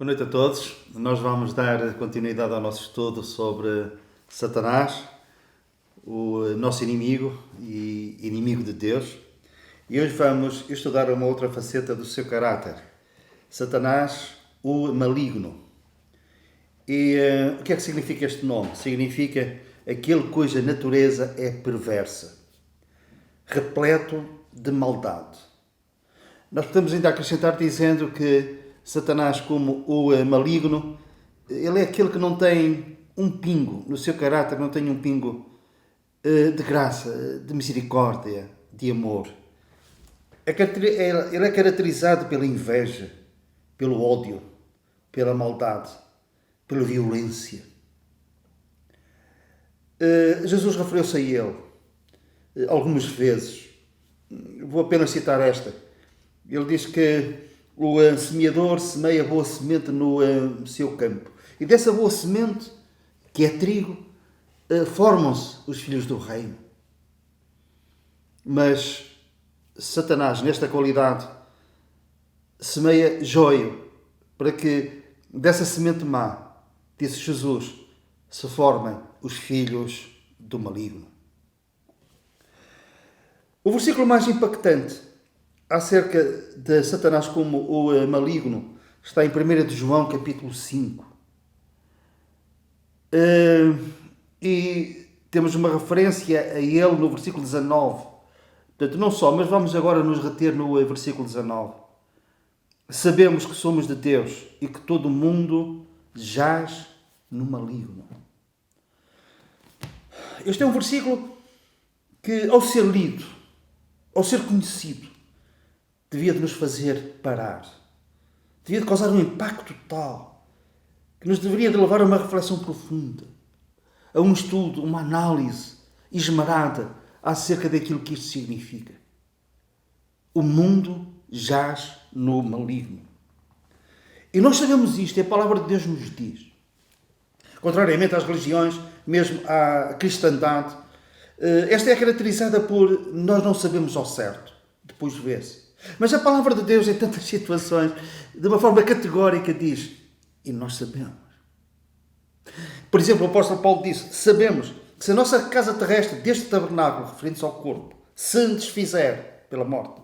Boa noite a todos. Nós vamos dar continuidade ao nosso estudo sobre Satanás, o nosso inimigo e inimigo de Deus. E hoje vamos estudar uma outra faceta do seu caráter. Satanás, o maligno. E o que é que significa este nome? Significa aquele cuja natureza é perversa, repleto de maldade. Nós podemos ainda acrescentar dizendo que Satanás, como o maligno, ele é aquele que não tem um pingo, no seu caráter não tem um pingo de graça, de misericórdia, de amor. Ele é caracterizado pela inveja, pelo ódio, pela maldade, pela violência. Jesus referiu-se a ele algumas vezes. Vou apenas citar esta. Ele diz que o semeador semeia boa semente no seu campo. E dessa boa semente, que é trigo, formam-se os filhos do reino. Mas Satanás, nesta qualidade, semeia joio, para que dessa semente má, disse Jesus, se formem os filhos do maligno. O versículo mais impactante acerca de Satanás como o maligno está em 1 de João, capítulo 5. E temos uma referência a ele no versículo 19. Portanto, não só, mas vamos agora nos reter no versículo 19. Sabemos que somos de Deus e que todo o mundo jaz no maligno. Este é um versículo que, ao ser lido, ao ser conhecido, devia de nos fazer parar. Devia de causar um impacto tal que nos deveria de levar a uma reflexão profunda, a um estudo, uma análise esmerada acerca daquilo que isto significa. O mundo jaz no maligno. E nós sabemos isto, e a palavra de Deus nos diz. Contrariamente às religiões, mesmo à cristandade, esta é caracterizada por nós não sabemos ao certo, depois vê-se. Mas a palavra de Deus, em tantas situações, de uma forma categórica, diz, e nós sabemos. Por exemplo, o apóstolo Paulo disse, sabemos que se a nossa casa terrestre, deste tabernáculo, referente ao corpo, se desfizer pela morte,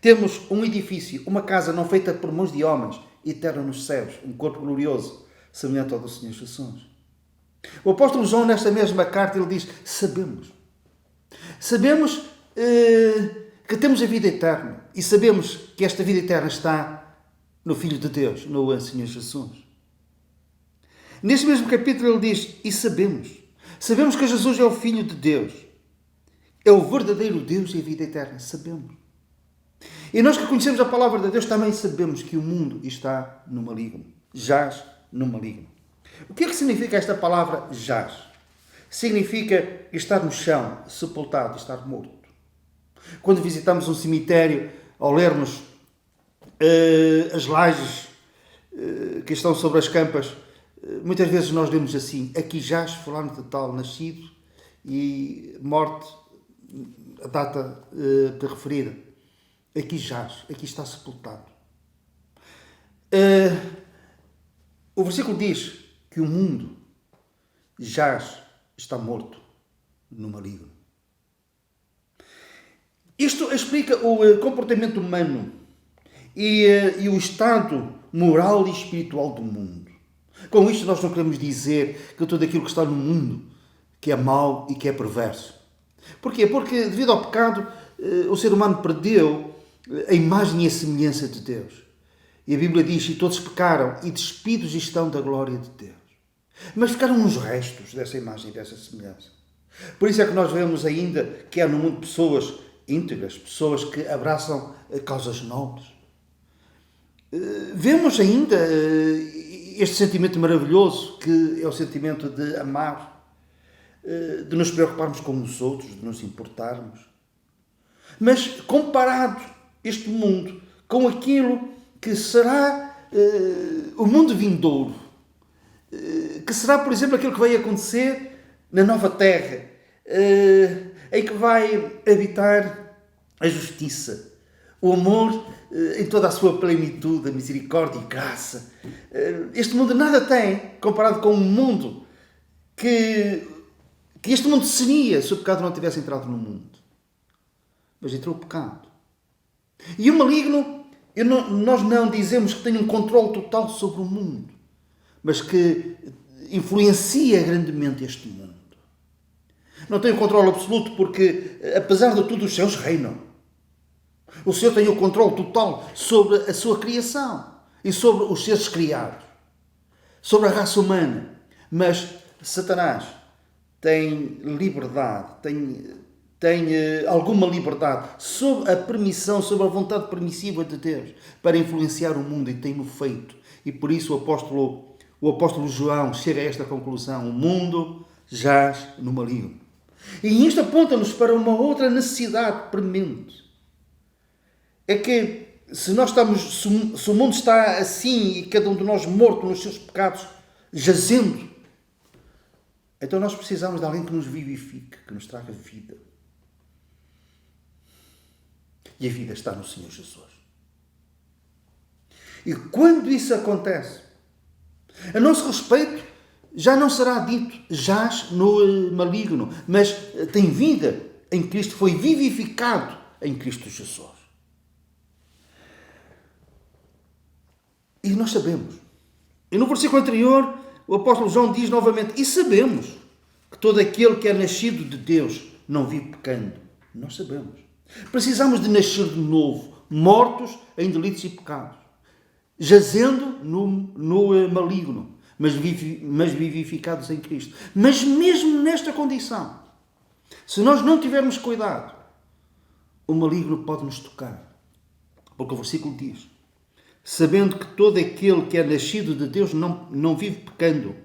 temos um edifício, uma casa não feita por mãos de homens, eterna nos céus, um corpo glorioso, semelhante ao do Senhor Jesus. O apóstolo João, nesta mesma carta, ele diz, sabemos. Sabemos que temos a vida eterna e sabemos que esta vida eterna está no Filho de Deus, no Senhor Jesus. Neste mesmo capítulo ele diz, e sabemos que Jesus é o Filho de Deus, é o verdadeiro Deus e a vida eterna, sabemos. E nós que conhecemos a palavra de Deus também sabemos que o mundo está no maligno, jaz no maligno. O que é que significa esta palavra jaz? Significa estar no chão, sepultado, estar morto. Quando visitamos um cemitério, ao lermos as lajes que estão sobre as campas, muitas vezes nós lemos assim, aqui jaz fulano de tal, nascido e morte, a data referida. Aqui jaz, aqui está sepultado. O versículo diz que o mundo jaz, está morto no maligno. Isto explica o comportamento humano e o estado moral e espiritual do mundo. Com isto nós não queremos dizer que tudo aquilo que está no mundo que é mau e que é perverso. Porquê? Porque devido ao pecado o ser humano perdeu a imagem e a semelhança de Deus. E a Bíblia diz, e todos pecaram e despidos estão da glória de Deus. Mas ficaram uns restos dessa imagem e dessa semelhança. Por isso é que nós vemos ainda que há no mundo pessoas íntegras, pessoas que abraçam causas nobres. Vemos ainda este sentimento maravilhoso que é o sentimento de amar, de nos preocuparmos com os outros, de nos importarmos. Mas comparado este mundo com aquilo que será o mundo vindouro, que será, por exemplo, aquilo que vai acontecer na nova terra, em que vai habitar a justiça, o amor em toda a sua plenitude, a misericórdia e graça. Este mundo nada tem comparado com um mundo que este mundo seria se o pecado não tivesse entrado no mundo. Mas entrou o pecado. E o maligno, nós não dizemos que tem um controle total sobre o mundo, mas que influencia grandemente este mundo. Não tem o controle absoluto porque, apesar de tudo, os céus reinam. O Senhor tem o controle total sobre a sua criação e sobre os seres criados, sobre a raça humana. Mas Satanás tem liberdade, tem alguma liberdade sobre a permissão, sobre a vontade permissiva de Deus para influenciar o mundo, e tem-no feito. E por isso o apóstolo João chega a esta conclusão: o mundo jaz no maligno. E isto aponta-nos para uma outra necessidade premente. É que se o mundo está assim e cada um de nós morto nos seus pecados, jazendo, então nós precisamos de alguém que nos vivifique, que nos traga vida. E a vida está no Senhor Jesus. E quando isso acontece, a nosso respeito já não será dito jaz no maligno, mas tem vida em Cristo, foi vivificado em Cristo Jesus. E nós sabemos. E no versículo anterior, o apóstolo João diz novamente: e sabemos que todo aquele que é nascido de Deus não vive pecando. Nós sabemos. Precisamos de nascer de novo, mortos em delitos e pecados, jazendo no maligno, mas vivificados em Cristo. Mas mesmo nesta condição, se nós não tivermos cuidado, o maligno pode nos tocar. Porque o versículo diz: sabendo que todo aquele que é nascido de Deus não vive pecando,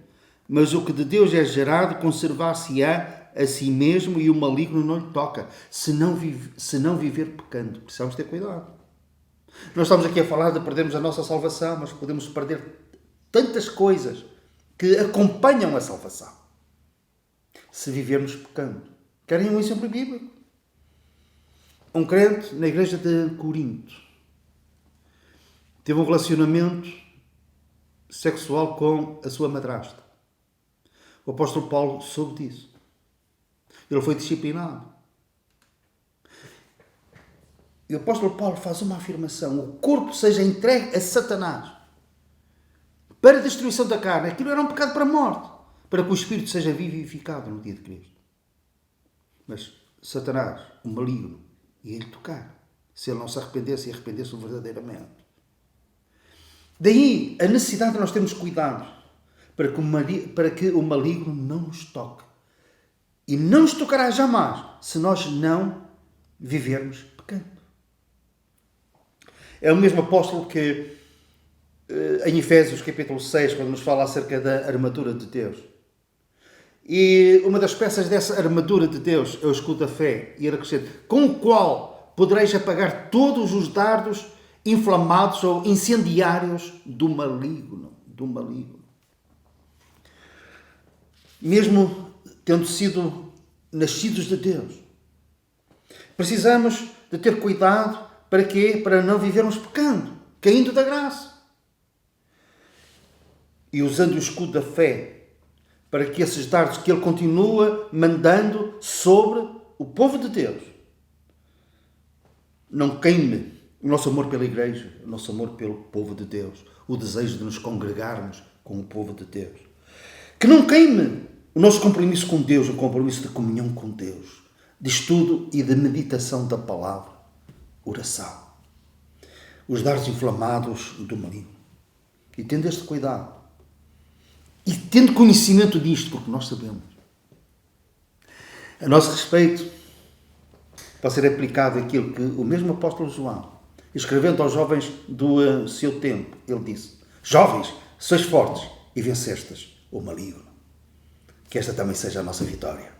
mas o que de Deus é gerado conservar-se-á a si mesmo, e o maligno não lhe toca, se não viver pecando. Precisamos ter cuidado. Nós estamos aqui a falar de perdermos a nossa salvação, mas podemos perder tantas coisas que acompanham a salvação se vivermos pecando. Querem um exemplo bíblico? Um crente na igreja de Corinto teve um relacionamento sexual com a sua madrasta. O apóstolo Paulo soube disso. Ele foi disciplinado. E o apóstolo Paulo faz uma afirmação: o corpo seja entregue a Satanás para a destruição da carne. Aquilo era um pecado para a morte, para que o espírito seja vivificado no dia de Cristo. Mas Satanás, o maligno, ia-lhe tocar, se ele não se arrependesse e arrependesse verdadeiramente. Daí a necessidade de nós termos cuidado para que o maligno não nos toque. E não nos tocará jamais se nós não vivermos pecando. É o mesmo apóstolo que, em Efésios capítulo 6, quando nos fala acerca da armadura de Deus. E uma das peças dessa armadura de Deus é o escudo da fé. E ele acrescenta: com o qual podereis apagar todos os dardos inflamados ou incendiários do maligno. Mesmo tendo sido nascidos de Deus, precisamos de ter cuidado para quê? Para não vivermos pecando, caindo da graça. E usando o escudo da fé, para que esses dardos que Ele continua mandando sobre o povo de Deus não queime o nosso amor pela igreja, o nosso amor pelo povo de Deus, o desejo de nos congregarmos com o povo de Deus. Que não queime o nosso compromisso com Deus, o compromisso de comunhão com Deus, de estudo e de meditação da palavra, oração. Os dardos inflamados do maligno. E tendo este cuidado, e tendo conhecimento disto, porque nós sabemos, a nosso respeito, pode ser aplicado aquilo que o mesmo apóstolo João, escrevendo aos jovens do seu tempo, ele disse: jovens, sois fortes e vencestes o maligno. Que esta também seja a nossa vitória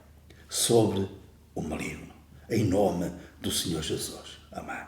sobre o maligno. Em nome do Senhor Jesus. Amém.